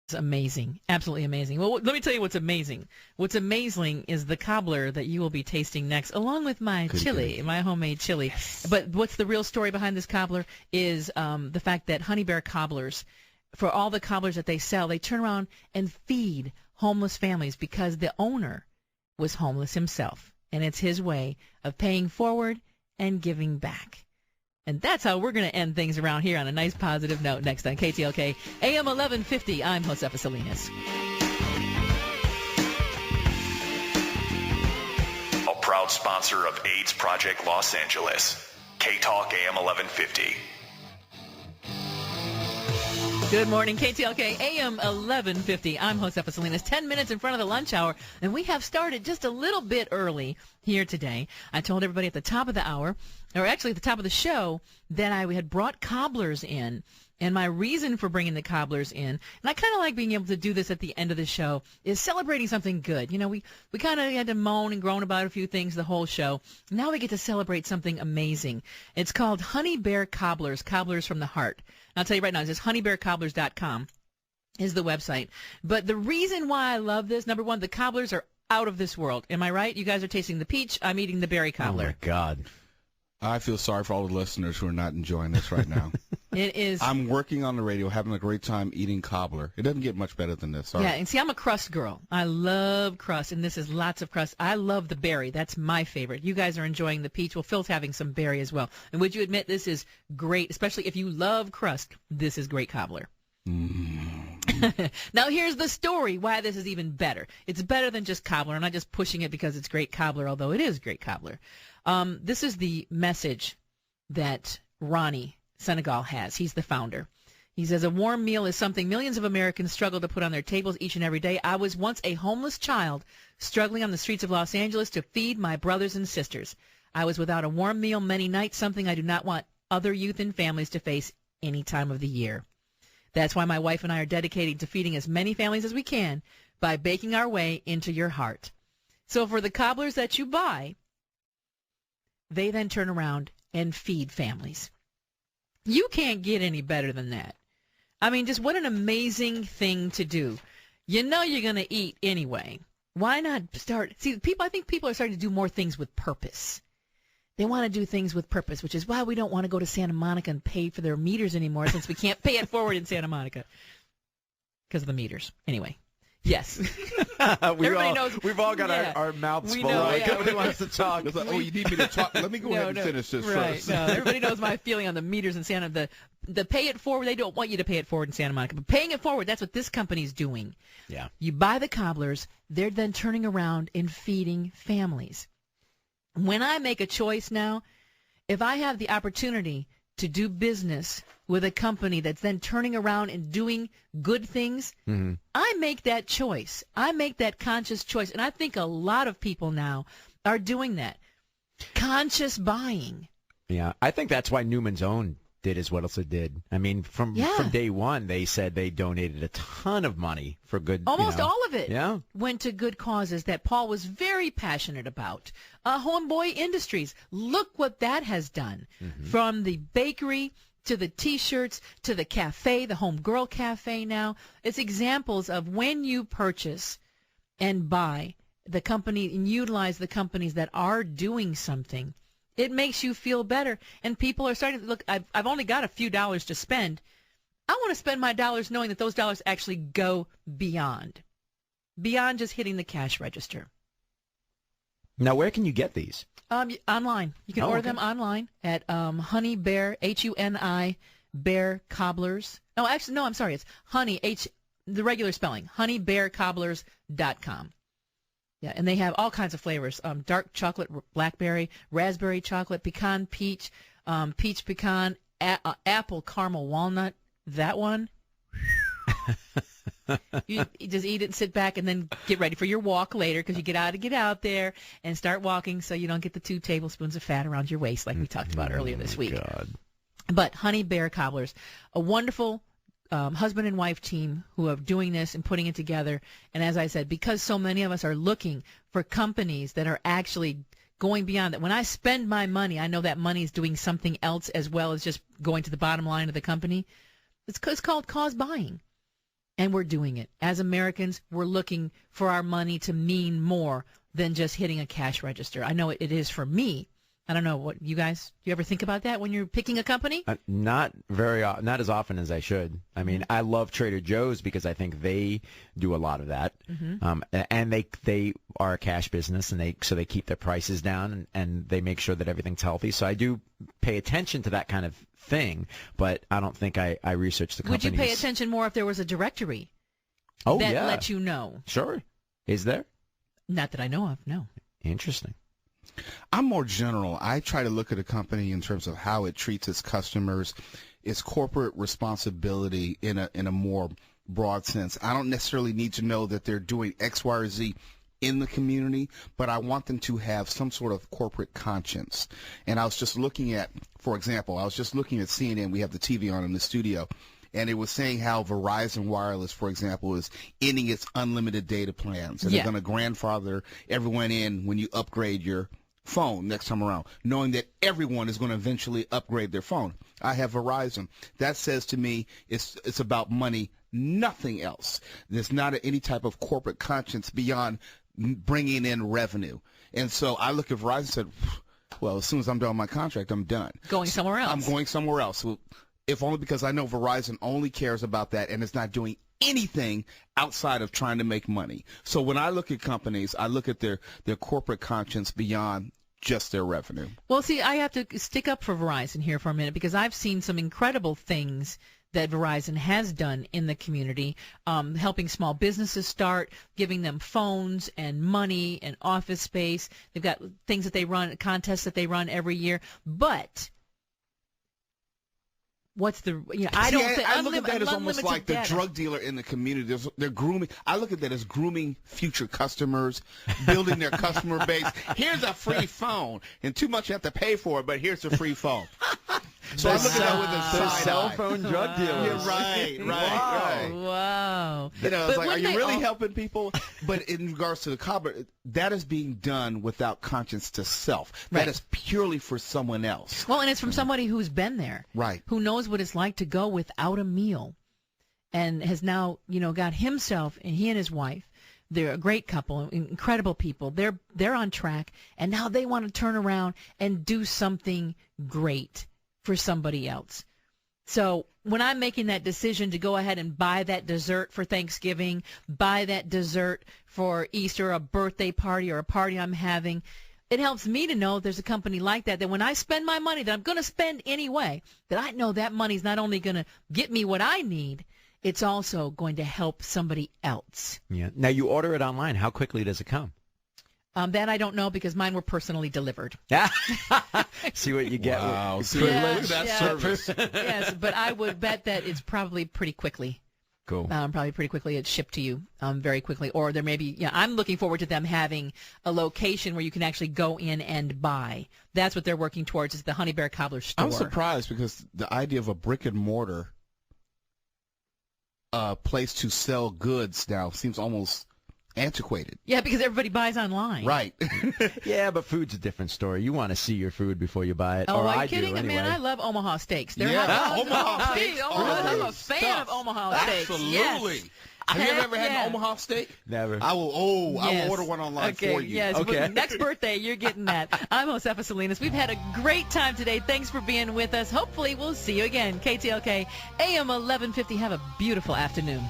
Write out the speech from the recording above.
It's amazing. Absolutely amazing. Well, let me tell you what's amazing. What's amazing is the cobbler that you will be tasting next, along with my chili, my homemade chili. Yes. But what's the real story behind this cobbler is the fact that Honey Bear Cobblers, for all the cobblers that they sell, they turn around and feed homeless families because the owner was homeless himself. And it's his way of paying forward and giving back. And that's how we're going to end things around here on a nice positive note next on KTLK AM 1150. I'm Josefa Salinas. A proud sponsor of AIDS Project Los Angeles. K-Talk AM 1150. Good morning, KTLK AM 1150. I'm Josefa Salinas, 10 minutes in front of the lunch hour, and we have started just a little bit early here today. I told everybody at the top of the hour, or actually at the top of the show, that I had brought cobblers in, and my reason for bringing the cobblers in, and I kind of like being able to do this at the end of the show, is celebrating something good. You know, we kind of had to moan and groan about a few things the whole show. Now we get to celebrate something amazing. It's called Honey Bear Cobblers, Cobblers from the Heart. I'll tell you right now, it's just hunicobbler-june18.wmv is the website. But the reason why I love this, number one, the cobblers are out of this world. Am I right? You guys are tasting the peach. I'm eating the berry cobbler. Oh, my God. I feel sorry for all the listeners who are not enjoying this right now. It is. I'm working on the radio, having a great time eating cobbler. It doesn't get much better than this. Sorry. Yeah, and see, I'm a crust girl. I love crust, and this is lots of crust. I love the berry. That's my favorite. You guys are enjoying the peach. Well, Phil's having some berry as well. And would you admit this is great, especially if you love crust, this is great cobbler. Now, here's the story why this is even better. It's better than just cobbler. I'm not just pushing it because it's great cobbler, although it is great cobbler. This is the message that Ronnie Senegal has. He's the founder. He says, a warm meal is something millions of Americans struggle to put on their tables each and every day. I was once a homeless child struggling on the streets of Los Angeles to feed my brothers and sisters. I was without a warm meal many nights, something I do not want other youth and families to face any time of the year. That's why my wife and I are dedicated to feeding as many families as we can by baking our way into your heart. So for the cobblers that you buy, they then turn around and feed families. You can't get any better than that. I mean, just what an amazing thing to do. You know you're going to eat anyway. Why not start? See, I think people are starting to do more things with purpose. They want to do things with purpose, which is why we don't want to go to Santa Monica and pay for their meters anymore, since we can't pay it forward in Santa Monica because of the meters. Anyway. Yes. Everybody knows. We've all got our mouths full. Know, like, nobody wants to talk. It's like, oh, you need me to talk? Let me go ahead and finish this first. No, everybody knows my feeling on the meters in Santa. The pay it forward, they don't want you to pay it forward in Santa Monica. But paying it forward, that's what this company's doing. Yeah. You buy the cobblers, they're then turning around and feeding families. When I make a choice now, if I have the opportunity to do business with a company that's then turning around and doing good things, I make that choice. I make that conscious choice. And I think a lot of people now are doing that. Conscious buying. Yeah, I think that's why Newman's Own did as well as it did. I mean, from day one, they said they donated a ton of money for good. Almost all of it Yeah. went to good causes that Paul was very passionate about. Homeboy Industries, look what that has done. From the bakery to the T-shirts to the cafe, the Homegirl Cafe now. It's examples of when you purchase and buy the company and utilize the companies that are doing something, it makes you feel better. And people are starting to look, I've only got a few dollars to spend. I want to spend my dollars knowing that those dollars actually go beyond just hitting the cash register. Now, where can you get these? Online. You can order them online at Honey Bear, H-U-N-I, Bear Cobblers. No, actually, no, I'm sorry. It's Honey, the regular spelling, hunicobbler-june18.wmv. Yeah, and they have all kinds of flavors, dark chocolate, blackberry, raspberry chocolate, pecan peach, peach pecan, apple caramel walnut, that one. You just eat it and sit back and then get ready for your walk later, because you get out there and start walking so you don't get the 2 tablespoons of fat around your waist like we talked about earlier this week. God. But Honey Bear Cobblers, a wonderful husband and wife team who are doing this and putting it together. And as I said, because so many of us are looking for companies that are actually going beyond that. When I spend my money, I know that money is doing something else as well as just going to the bottom line of the company. It's called cause buying. And we're doing it. As Americans, we're looking for our money to mean more than just hitting a cash register. I know it is for me. I don't know what you guys, do you ever think about that when you're picking a company? Not as often as I should. I mean, I love Trader Joe's because I think they do a lot of that. And they are a cash business, and so they keep their prices down, and they make sure that everything's healthy. So I do pay attention to that kind of thing, but I don't think I research the companies. Would you pay attention more if there was a directory that let you know? Sure. Is there? Not that I know of, no. Interesting. I'm more general. I try to look at a company in terms of how it treats its customers, its corporate responsibility in a more broad sense. I don't necessarily need to know that they're doing X, Y, or Z in the community, but I want them to have some sort of corporate conscience. And I was just looking at, for example, CNN. We have the TV on in the studio. And it was saying how Verizon Wireless, for example, is ending its unlimited data plans. And they're going to grandfather everyone in when you upgrade your phone next time around, knowing that everyone is going to eventually upgrade their phone. I have Verizon. That says to me it's about money, nothing else. There's not any type of corporate conscience beyond bringing in revenue. And so I look at Verizon and said, well, as soon as I'm done with my contract, I'm done. Going somewhere else. I'm going somewhere else. If only because I know Verizon only cares about that and is not doing anything outside of trying to make money. So when I look at companies, I look at their corporate conscience beyond just their revenue. Well, see, I have to stick up for Verizon here for a minute because I've seen some incredible things that Verizon has done in the community, helping small businesses start, giving them phones and money and office space. They've got things that they run, contests that they run every year. But what's the, I don't think, I look at that as almost like the drug dealer in the community. They're grooming. I look at that as grooming future customers, building their customer base. Here's a free phone, and too much you have to pay for it, but here's a free phone. So I look at that with a side cell eye. phone drug dealers. Yeah, right. Wow. You know, it's like, are you really helping people? But in regards to the cobbler, that is being done without conscience to self. That is purely for someone else. Well, and it's from somebody who's been there. Right. Who knows what it's like to go without a meal and has now, got himself, and he and his wife, they're a great couple, incredible people. They're on track, and now they want to turn around and do something great for somebody else. So when I'm making that decision to go ahead and buy that dessert for Thanksgiving, buy that dessert for Easter, a birthday party or a party I'm having, it helps me to know there's a company like that when I spend my money that I'm going to spend anyway, that I know that money's not only going to get me what I need, it's also going to help somebody else. Yeah. Now, you order it online. How quickly does it come? That I don't know because mine were personally delivered. See what you get. Wow. With Look at that service. Yes, but I would bet that it's probably pretty quickly. Cool. Probably pretty quickly. It's shipped to you very quickly. Or there may be, I'm looking forward to them having a location where you can actually go in and buy. That's what they're working towards, is the Honey Bear Cobbler store. I'm surprised because the idea of a brick and mortar place to sell goods now seems almost antiquated. Yeah, because everybody buys online. Right. Yeah, but food's a different story. You want to see your food before you buy it. Oh, or are you I kidding? Do, anyway. Man, I love Omaha steaks. Omaha steaks. I'm a fan of Omaha steaks. Absolutely. Yes. Have you ever had an Omaha steak? Never. I will order one online for you. Yes. Okay. Next birthday, you're getting that. I'm Josefa Salinas. We've had a great time today. Thanks for being with us. Hopefully, we'll see you again. KTLK AM 1150. Have a beautiful afternoon.